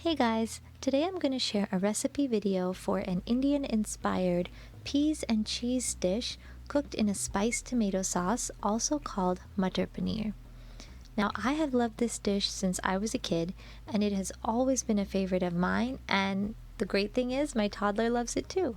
Hey guys, today I'm going to share a recipe video for an Indian-inspired peas and cheese dish cooked in a spiced tomato sauce, also called Matar Paneer. Now, I have loved this dish since I was a kid, and it has always been a favorite of mine, and the great thing is my toddler loves it too.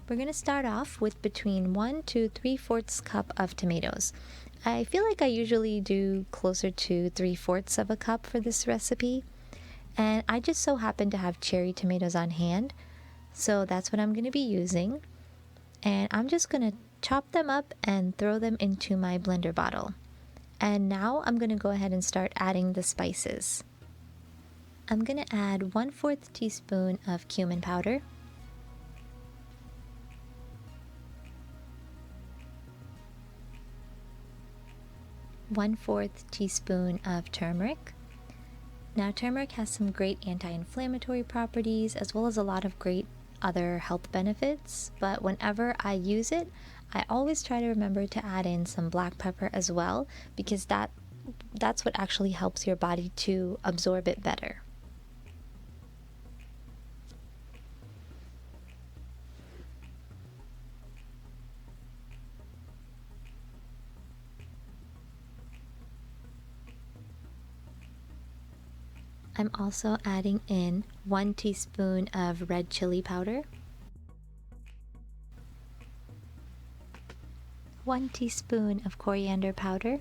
We're going to start off with between 1 to 3/4 cup of tomatoes. I feel like I usually do closer to 3/4 of a cup for this recipe, and I just so happen to have cherry tomatoes on hand, so that's what I'm going to be using. And I'm just going to chop them up and throw them into my blender bottle. And now I'm going to go ahead and start adding the spices. I'm going to add 1/4 teaspoon of cumin powder, 1/4 teaspoon of turmeric. Now, turmeric has some great anti-inflammatory properties as well as a lot of great other health benefits, but whenever I use it, I always try to remember to add in some black pepper as well, because that's what actually helps your body to absorb it better. I'm also adding in 1 teaspoon of red chili powder, 1 teaspoon of coriander powder,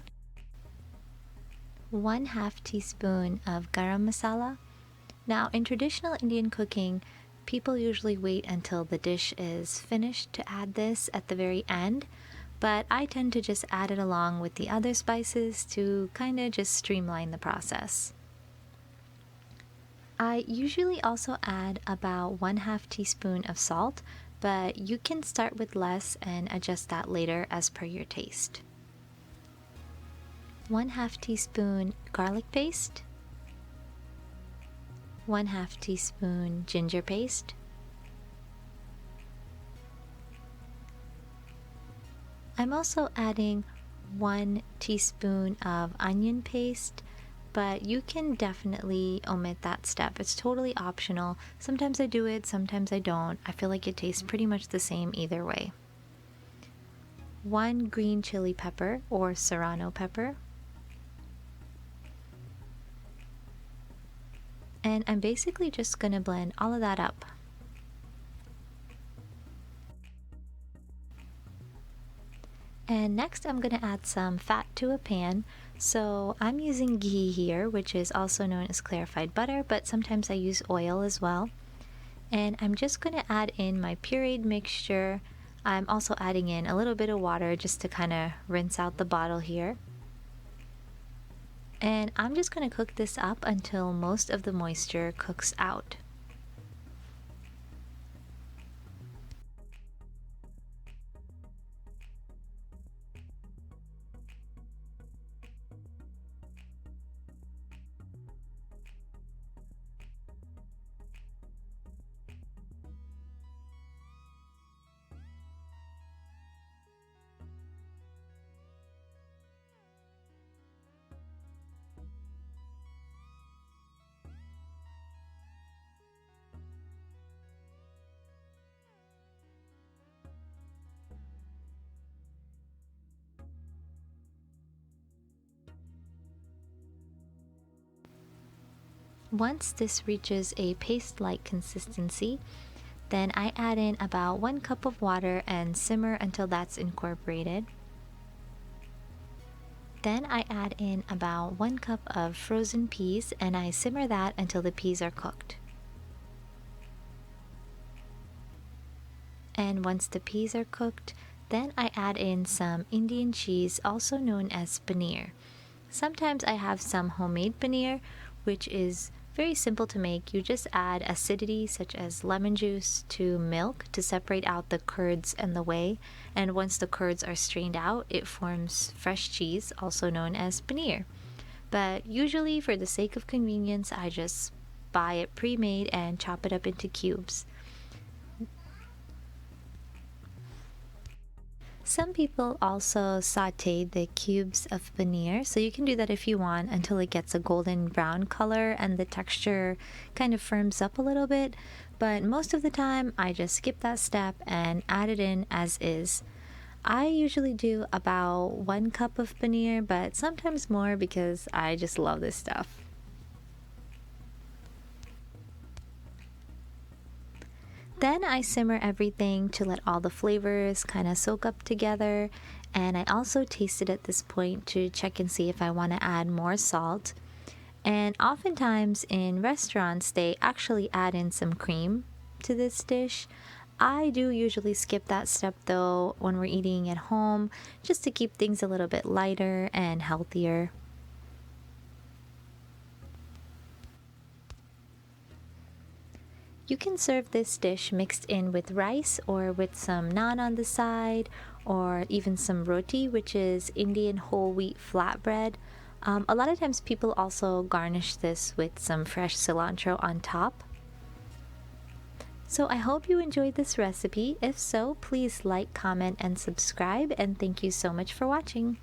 1/2 teaspoon of garam masala. Now, in traditional Indian cooking, people usually wait until the dish is finished to add this at the very end, but I tend to just add it along with the other spices to kind of just streamline the process. I usually also add about 1/2 teaspoon of salt, but you can start with less and adjust that later as per your taste. 1/2 teaspoon garlic paste, 1/2 teaspoon ginger paste, I'm also adding 1 teaspoon of onion paste, but you can definitely omit that step. It's totally optional. Sometimes I do it, sometimes I don't. I feel like it tastes pretty much the same either way. 1 green chili pepper or serrano pepper. And I'm basically just going to blend all of that up. And next I'm going to add some fat to a pan. So I'm using ghee here, which is also known as clarified butter, but sometimes I use oil as well. And I'm just going to add in my pureed mixture. I'm also adding in a little bit of water just to kind of rinse out the bottle here. And I'm just going to cook this up until most of the moisture cooks out. Once this reaches a paste-like consistency, then I add in about 1 cup of water and simmer until that's incorporated. Then I add in about 1 cup of frozen peas and I simmer that until the peas are cooked. And once the peas are cooked, then I add in some Indian cheese, also known as paneer. Sometimes I have some homemade paneer, which is very simple to make. You just add acidity such as lemon juice to milk to separate out the curds and the whey, and once the curds are strained out, it forms fresh cheese, also known as paneer. but usually for the sake of convenience, I just buy it pre-made and chop it up into cubes. Some people also saute the cubes of paneer, so you can do that if you want until it gets a golden brown color and the texture kind of firms up a little bit. But most of the time, I just skip that step and add it in as is. I usually do about 1 cup of paneer, but sometimes more because I just love this stuff. Then I simmer everything to let all the flavors kind of soak up together. And I also taste it at this point to check and see if I want to add more salt. And oftentimes in restaurants, they actually add in some cream to this dish. I do usually skip that step though when we're eating at home, just to keep things a little bit lighter and healthier. You can serve this dish mixed in with rice or with some naan on the side, or even some roti, which is Indian whole wheat flatbread. A lot of times people also garnish this with some fresh cilantro on top. So I hope you enjoyed this recipe. If so, please like, comment, and subscribe, and thank you so much for watching.